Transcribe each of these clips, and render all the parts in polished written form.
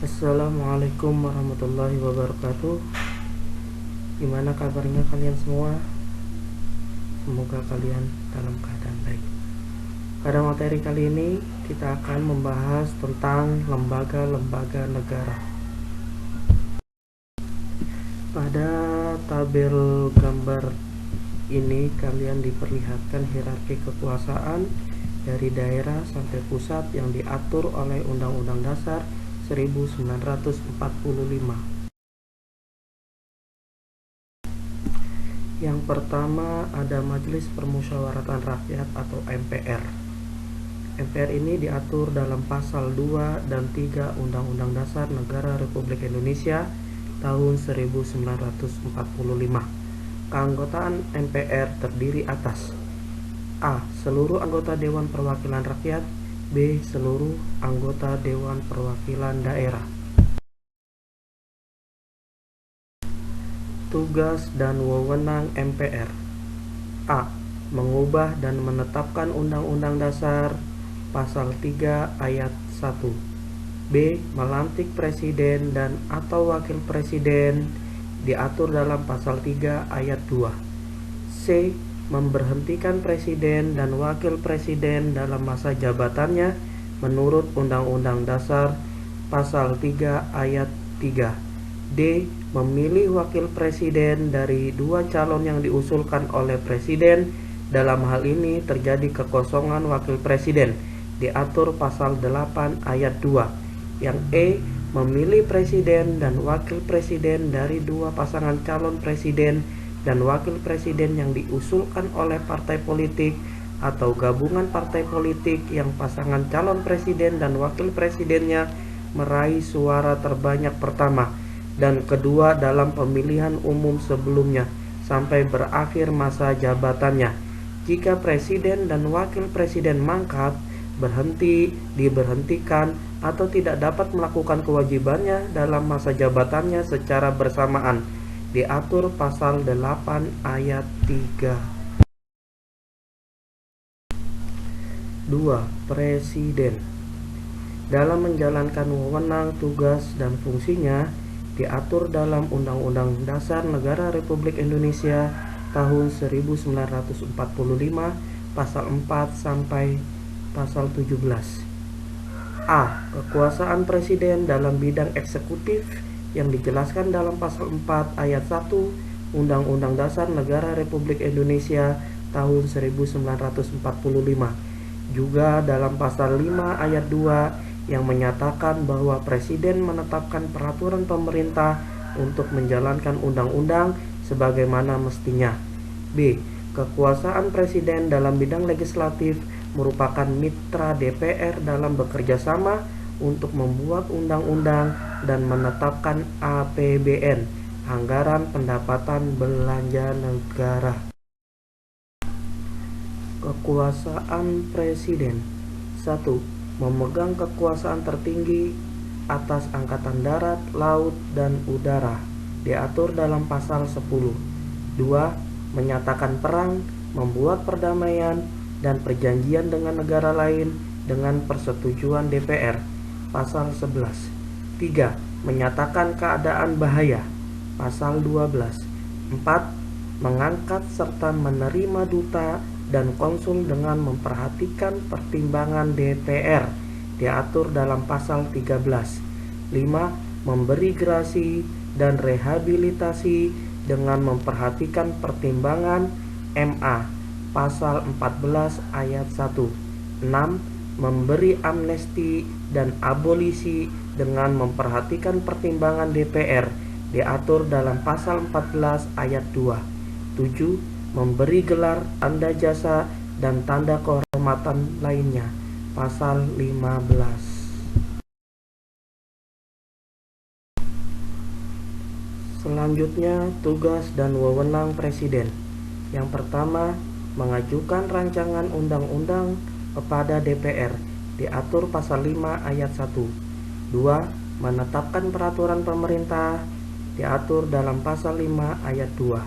Assalamualaikum warahmatullahi wabarakatuh. Gimana kabarnya kalian semua? Semoga kalian dalam keadaan baik. Pada materi kali ini kita akan membahas tentang lembaga-lembaga negara. Pada tabel gambar ini kalian diperlihatkan hierarki kekuasaan dari daerah sampai pusat yang diatur oleh Undang-Undang Dasar 1945. Yang pertama ada Majelis Permusyawaratan Rakyat atau MPR. MPR ini diatur dalam pasal 2 dan 3 Undang-Undang Dasar Negara Republik Indonesia tahun 1945. Keanggotaan MPR terdiri atas A. Seluruh anggota Dewan Perwakilan Rakyat. B. Seluruh anggota Dewan Perwakilan Daerah. Tugas dan wewenang MPR. A. Mengubah dan menetapkan Undang-Undang Dasar Pasal 3 Ayat 1. B. Melantik Presiden dan atau Wakil Presiden diatur dalam Pasal 3 Ayat 2. C. Memberhentikan Presiden dan Wakil Presiden dalam masa jabatannya menurut Undang-Undang Dasar Pasal 3 Ayat 3. D. Memilih Wakil Presiden dari dua calon yang diusulkan oleh Presiden. Dalam hal ini terjadi kekosongan Wakil Presiden diatur Pasal 8 Ayat 2. Yang E. Memilih Presiden dan Wakil Presiden dari dua pasangan calon Presiden dan Wakil Presiden yang diusulkan oleh partai politik atau gabungan partai politik yang pasangan calon Presiden dan Wakil Presidennya meraih suara terbanyak pertama dan kedua dalam pemilihan umum sebelumnya sampai berakhir masa jabatannya. Jika Presiden dan Wakil Presiden mangkat, berhenti, diberhentikan, atau tidak dapat melakukan kewajibannya dalam masa jabatannya secara bersamaan, diatur Pasal 8 Ayat 3. 2. Presiden dalam menjalankan wewenang, tugas, dan fungsinya diatur dalam Undang-Undang Dasar Negara Republik Indonesia tahun 1945 Pasal 4 sampai Pasal 17. A. Kekuasaan Presiden dalam bidang eksekutif yang dijelaskan dalam Pasal 4 Ayat 1 Undang-Undang Dasar Negara Republik Indonesia tahun 1945. Juga dalam Pasal 5 Ayat 2 yang menyatakan bahwa Presiden menetapkan peraturan pemerintah untuk menjalankan undang-undang sebagaimana mestinya. B. Kekuasaan Presiden dalam bidang legislatif merupakan mitra DPR dalam bekerja sama untuk membuat undang-undang dan menetapkan APBN, anggaran pendapatan belanja negara. Kekuasaan Presiden. 1. Memegang kekuasaan tertinggi atas angkatan darat, laut, dan udara, diatur dalam Pasal 10. 2. Menyatakan perang, membuat perdamaian, dan perjanjian dengan negara lain dengan persetujuan DPR. Pasal 11. 3. Menyatakan keadaan bahaya. Pasal 12. 4. Mengangkat serta menerima duta dan konsul dengan memperhatikan pertimbangan DPR, diatur dalam Pasal 13. 5. Memberi gerasi dan rehabilitasi dengan memperhatikan pertimbangan MA, Pasal 14 Ayat 1. 6. Memberi amnesti dan abolisi dengan memperhatikan pertimbangan DPR, diatur dalam Pasal 14 Ayat 2. 7. Memberi gelar, tanda jasa, dan tanda kehormatan lainnya. Pasal 15. Selanjutnya, tugas dan wewenang Presiden. Yang pertama, mengajukan rancangan undang-undang kepada DPR, diatur Pasal 5 Ayat 1. 2. Menetapkan peraturan pemerintah, diatur dalam Pasal 5 Ayat 2.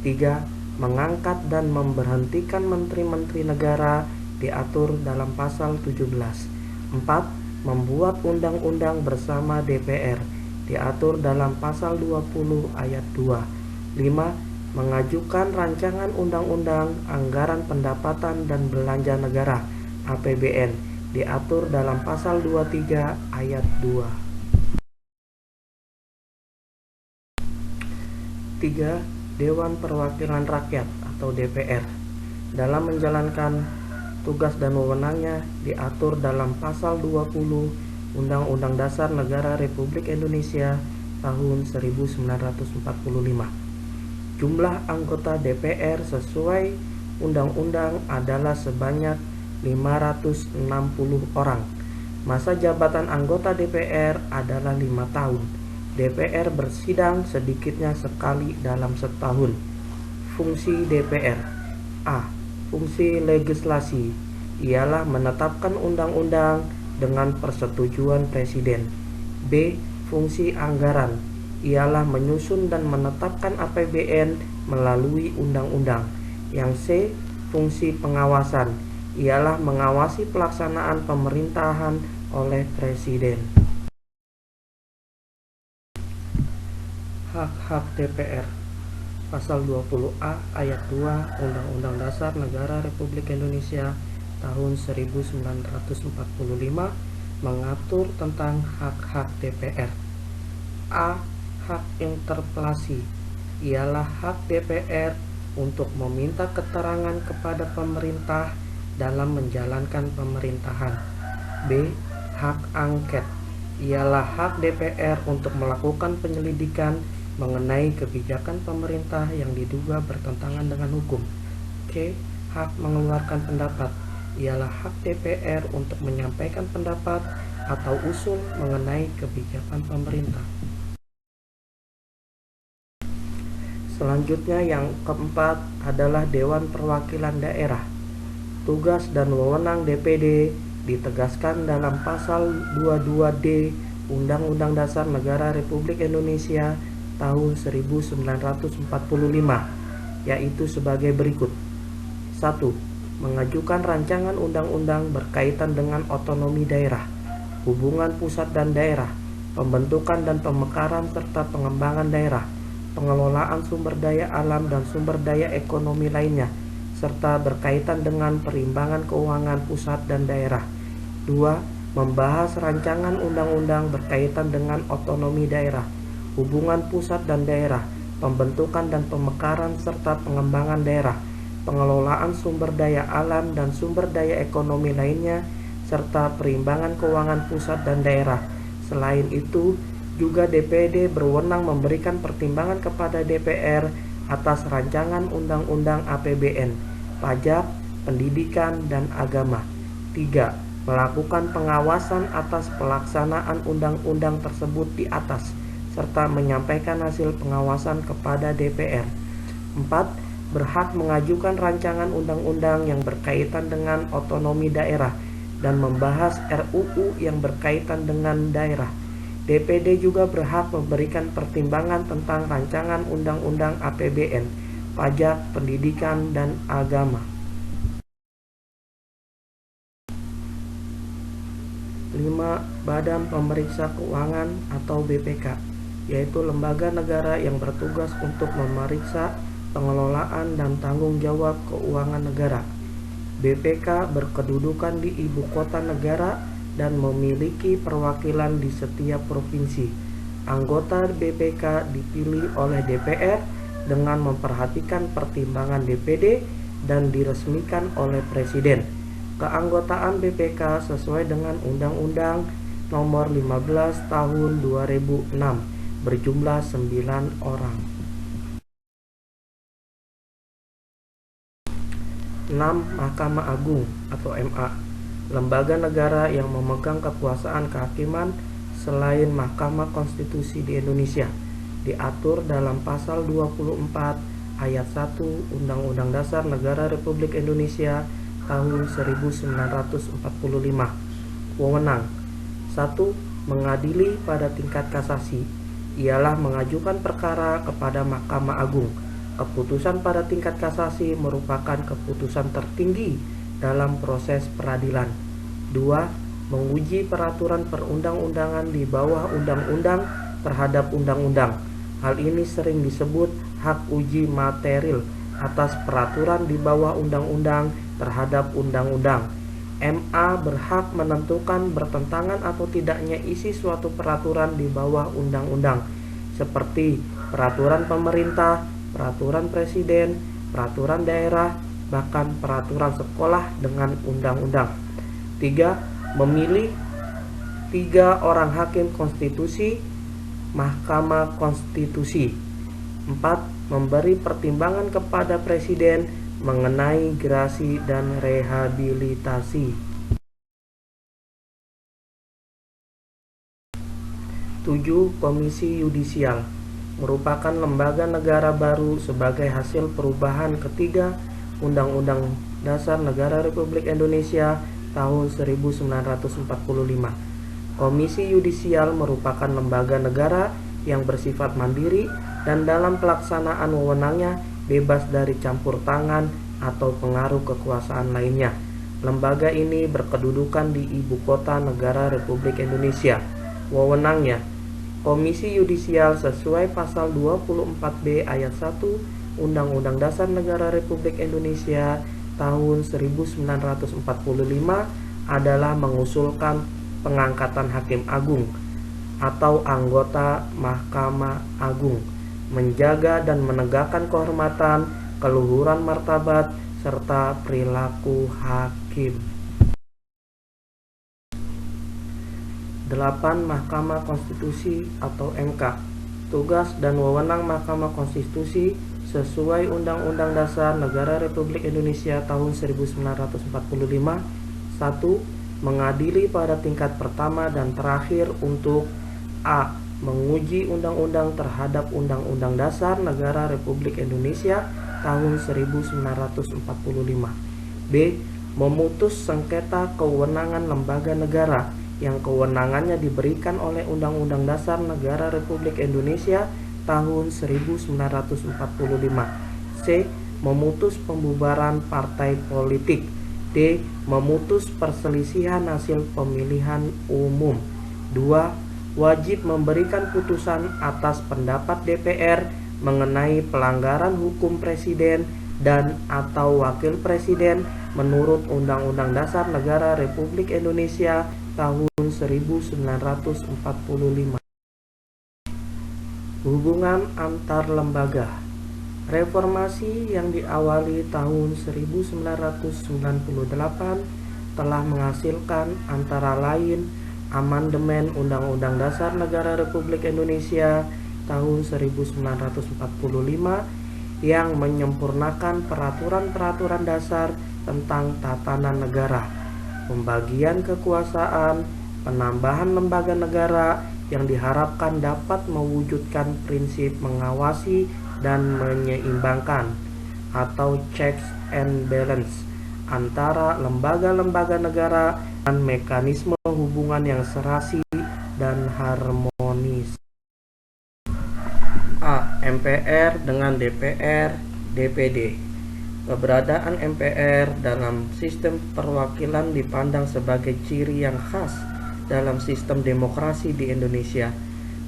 3. Mengangkat dan memberhentikan menteri-menteri negara, diatur dalam Pasal 17. 4. membuat undang-undang bersama DPR, diatur dalam pasal 20 ayat 2. 5. Mengajukan rancangan undang-undang anggaran pendapatan dan belanja negara (APBN), diatur dalam pasal 23 ayat 2. 3. Dewan Perwakilan Rakyat atau DPR dalam menjalankan tugas dan wewenangnya diatur dalam pasal 20 Undang-Undang Dasar Negara Republik Indonesia tahun 1945. Jumlah anggota DPR sesuai undang-undang adalah sebanyak 560 orang. Masa jabatan anggota DPR adalah 5 tahun. DPR bersidang sedikitnya sekali dalam setahun. Fungsi DPR: A. Fungsi legislasi ialah menetapkan undang-undang dengan persetujuan Presiden. B. Fungsi anggaran ialah menyusun dan menetapkan APBN melalui undang-undang. Yang C. Fungsi pengawasan ialah mengawasi pelaksanaan pemerintahan oleh Presiden. Hak-hak DPR. Pasal 20A ayat 2 Undang-Undang Dasar Negara Republik Indonesia tahun 1945 mengatur tentang hak-hak DPR. A. Hak interpelasi ialah hak DPR untuk meminta keterangan kepada pemerintah dalam menjalankan pemerintahan. B. Hak angket ialah hak DPR untuk melakukan penyelidikan mengenai kebijakan pemerintah yang diduga bertentangan dengan hukum. C. Hak mengeluarkan pendapat ialah hak DPR untuk menyampaikan pendapat atau usul mengenai kebijakan pemerintah. Selanjutnya yang keempat adalah Dewan Perwakilan Daerah. Tugas dan wewenang DPD ditegaskan dalam pasal 22D Undang-Undang Dasar Negara Republik Indonesia tahun 1945, yaitu sebagai berikut. 1. Mengajukan rancangan undang-undang berkaitan dengan otonomi daerah, hubungan pusat dan daerah, pembentukan dan pemekaran serta pengembangan daerah, pengelolaan sumber daya alam dan sumber daya ekonomi lainnya, serta berkaitan dengan perimbangan keuangan pusat dan daerah. 2. Membahas rancangan undang-undang berkaitan dengan otonomi daerah, hubungan pusat dan daerah, pembentukan dan pemekaran serta pengembangan daerah, pengelolaan sumber daya alam dan sumber daya ekonomi lainnya, serta perimbangan keuangan pusat dan daerah. Selain itu, juga DPD berwenang memberikan pertimbangan kepada DPR atas rancangan undang-undang APBN, pajak, pendidikan, dan agama. 3. Melakukan pengawasan atas pelaksanaan undang-undang tersebut di atas, serta menyampaikan hasil pengawasan kepada DPR. 4. Berhak mengajukan rancangan undang-undang yang berkaitan dengan otonomi daerah dan membahas RUU yang berkaitan dengan daerah. DPD juga berhak memberikan pertimbangan tentang rancangan undang-undang APBN, pajak, pendidikan, dan agama. 5. Badan Pemeriksa Keuangan atau BPK, yaitu lembaga negara yang bertugas untuk memeriksa pengelolaan dan tanggung jawab keuangan negara. BPK berkedudukan di ibu kota negara dan memiliki perwakilan di setiap provinsi. Anggota BPK dipilih oleh DPR dengan memperhatikan pertimbangan DPD dan diresmikan oleh Presiden. Keanggotaan BPK sesuai dengan Undang-Undang Nomor 15 Tahun 2006 berjumlah 9 orang. 6. Mahkamah Agung atau MA, lembaga negara yang memegang kekuasaan kehakiman selain Mahkamah Konstitusi di Indonesia, diatur dalam pasal 24 ayat 1 Undang-Undang Dasar Negara Republik Indonesia tahun 1945. Wewenang: 1. Mengadili pada tingkat kasasi ialah mengajukan perkara kepada Mahkamah Agung. Keputusan pada tingkat kasasi merupakan keputusan tertinggi dalam proses peradilan. 2. menguji peraturan perundang-undangan di bawah undang-undang terhadap undang-undang. Hal ini sering disebut hak uji material atas peraturan di bawah undang-undang terhadap undang-undang. MA berhak menentukan bertentangan atau tidaknya isi suatu peraturan di bawah undang-undang, seperti peraturan pemerintah, peraturan presiden, peraturan daerah, bahkan peraturan sekolah dengan undang-undang. 3. Memilih 3 orang hakim konstitusi Mahkamah Konstitusi. 4. Memberi pertimbangan kepada presiden mengenai gerasi dan rehabilitasi. 7. Komisi Yudisial merupakan lembaga negara baru sebagai hasil perubahan ketiga Undang-Undang Dasar Negara Republik Indonesia tahun 1945. Komisi Yudisial merupakan lembaga negara yang bersifat mandiri dan dalam pelaksanaan wewenangnya bebas dari campur tangan atau pengaruh kekuasaan lainnya. Lembaga ini berkedudukan di Ibu Kota Negara Republik Indonesia. Wewenangnya, Komisi Yudisial sesuai pasal 24B ayat 1 Undang-Undang Dasar Negara Republik Indonesia tahun 1945 adalah mengusulkan pengangkatan hakim agung atau anggota Mahkamah Agung, menjaga dan menegakkan kehormatan, keluhuran martabat, serta perilaku hakim. 8. Mahkamah Konstitusi atau MK. Tugas dan wewenang Mahkamah Konstitusi sesuai Undang-Undang Dasar Negara Republik Indonesia tahun 1945. 1. Mengadili pada tingkat pertama dan terakhir untuk A. Menguji undang-undang terhadap Undang-Undang Dasar Negara Republik Indonesia tahun 1945. B. Memutus sengketa kewenangan lembaga negara yang kewenangannya diberikan oleh Undang-Undang Dasar Negara Republik Indonesia tahun 1945. C. Memutus pembubaran partai politik. D. Memutus perselisihan hasil pemilihan umum. 2. Wajib memberikan putusan atas pendapat DPR mengenai pelanggaran hukum presiden dan atau wakil presiden menurut Undang-Undang Dasar Negara Republik Indonesia tahun 1945. Hubungan antar lembaga. Reformasi yang diawali tahun 1998 telah menghasilkan antara lain amandemen Undang-Undang Dasar Negara Republik Indonesia tahun 1945 yang menyempurnakan peraturan-peraturan dasar tentang tatanan negara, pembagian kekuasaan, penambahan lembaga negara yang diharapkan dapat mewujudkan prinsip mengawasi dan menyeimbangkan atau checks and balance antara lembaga-lembaga negara dan mekanisme hubungan yang serasi dan harmonis. A. MPR dengan DPR, DPD. Keberadaan MPR dalam sistem perwakilan dipandang sebagai ciri yang khas dalam sistem demokrasi di Indonesia.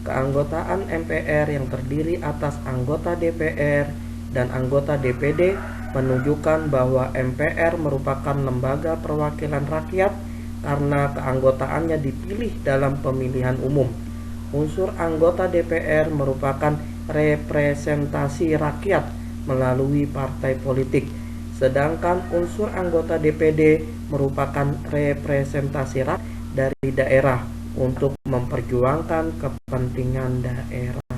Keanggotaan MPR yang terdiri atas anggota DPR dan anggota DPD menunjukkan bahwa MPR merupakan lembaga perwakilan rakyat karena keanggotaannya dipilih dalam pemilihan umum. Unsur anggota DPR merupakan representasi rakyat melalui partai politik, sedangkan unsur anggota DPD merupakan representasi rakyat dari daerah untuk memperjuangkan kepentingan daerah.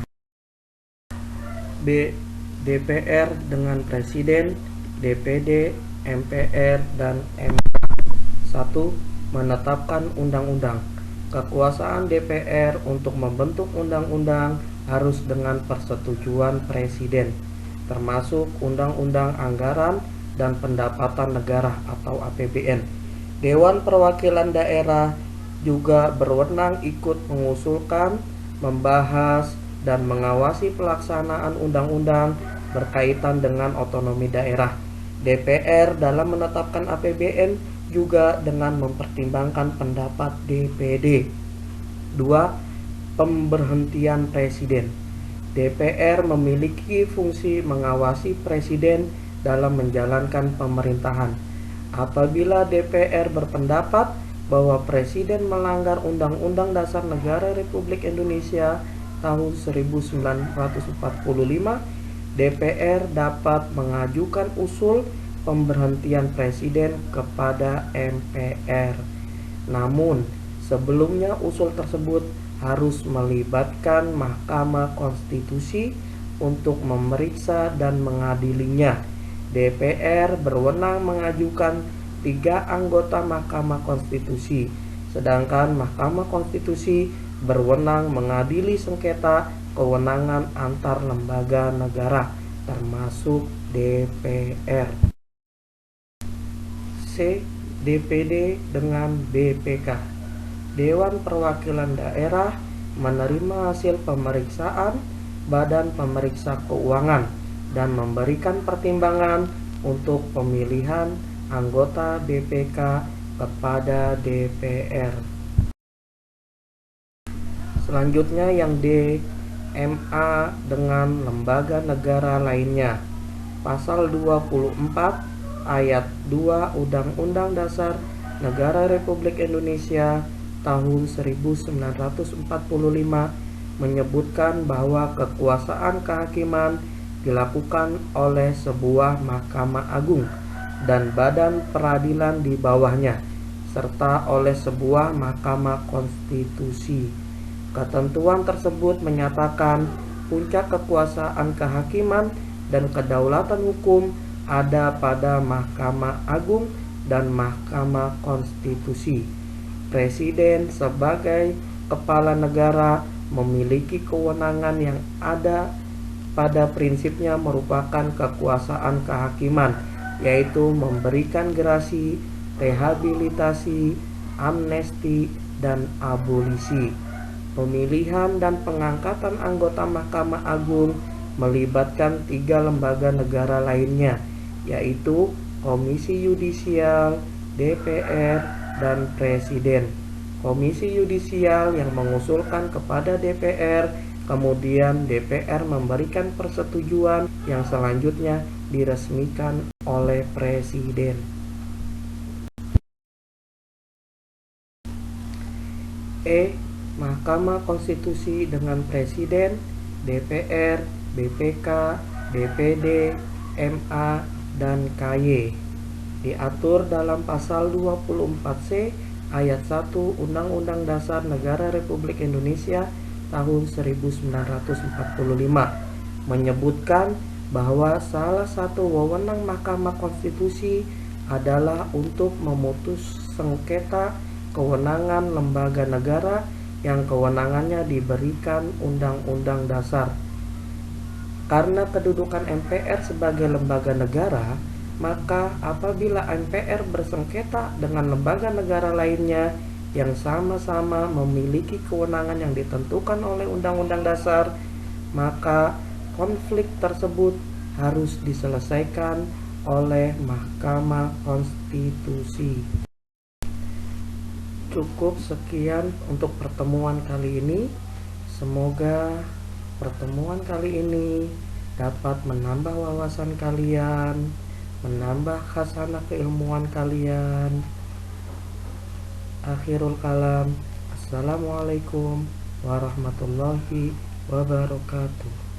B. DPR dengan Presiden, DPD, MPR, dan MK. 1. Menetapkan undang-undang. Kekuasaan DPR untuk membentuk undang-undang harus dengan persetujuan Presiden, termasuk Undang-Undang Anggaran dan Pendapatan Negara atau APBN. Dewan Perwakilan Daerah juga berwenang ikut mengusulkan, membahas, dan mengawasi pelaksanaan undang-undang berkaitan dengan otonomi daerah. DPR dalam menetapkan APBN juga dengan mempertimbangkan pendapat DPD. 2. Pemberhentian Presiden. DPR memiliki fungsi mengawasi Presiden dalam menjalankan pemerintahan. Apabila DPR berpendapat bahwa Presiden melanggar Undang-Undang Dasar Negara Republik Indonesia tahun 1945, DPR dapat mengajukan usul pemberhentian Presiden kepada MPR. Namun, sebelumnya usul tersebut harus melibatkan Mahkamah Konstitusi untuk memeriksa dan mengadilinya. DPR berwenang mengajukan 3 anggota Mahkamah Konstitusi, sedangkan Mahkamah Konstitusi berwenang mengadili sengketa kewenangan antar lembaga negara, termasuk DPR. C. DPD dengan BPK. Dewan Perwakilan Daerah menerima hasil pemeriksaan Badan Pemeriksa Keuangan dan memberikan pertimbangan untuk pemilihan anggota BPK kepada DPR. Selanjutnya yang D. MA dengan lembaga negara lainnya. Pasal 24 ayat 2 Undang-Undang Dasar Negara Republik Indonesia tahun 1945 menyebutkan bahwa kekuasaan kehakiman dilakukan oleh sebuah Mahkamah Agung dan badan peradilan di bawahnya, serta oleh sebuah Mahkamah Konstitusi. Ketentuan tersebut menyatakan puncak kekuasaan kehakiman dan kedaulatan hukum ada pada Mahkamah Agung dan Mahkamah Konstitusi. Presiden sebagai kepala negara memiliki kewenangan yang ada pada prinsipnya merupakan kekuasaan kehakiman, yaitu memberikan gerasi, rehabilitasi, amnesti, dan abolisi. Pemilihan dan pengangkatan anggota Mahkamah Agung melibatkan 3 lembaga negara lainnya, yaitu Komisi Yudisial, DPR, dan Presiden. Komisi Yudisial yang mengusulkan kepada DPR, kemudian DPR memberikan persetujuan yang selanjutnya diresmikan oleh Presiden. E. Mahkamah Konstitusi dengan Presiden, DPR, BPK, DPD, MA, dan KY. Diatur dalam pasal 24C ayat 1 Undang-Undang Dasar Negara Republik Indonesia tahun 1945 menyebutkan bahwa salah satu wewenang Mahkamah Konstitusi adalah untuk memutus sengketa kewenangan lembaga negara yang kewenangannya diberikan Undang-Undang Dasar. Karena kedudukan MPR sebagai lembaga negara, maka apabila MPR bersengketa dengan lembaga negara lainnya yang sama-sama memiliki kewenangan yang ditentukan oleh Undang-Undang Dasar, maka konflik tersebut harus diselesaikan oleh Mahkamah Konstitusi. Cukup sekian untuk pertemuan kali ini. Semoga pertemuan kali ini dapat menambah wawasan kalian, menambah khasanah keilmuan kalian. Akhirul kalam. Assalamualaikum warahmatullahi wabarakatuh.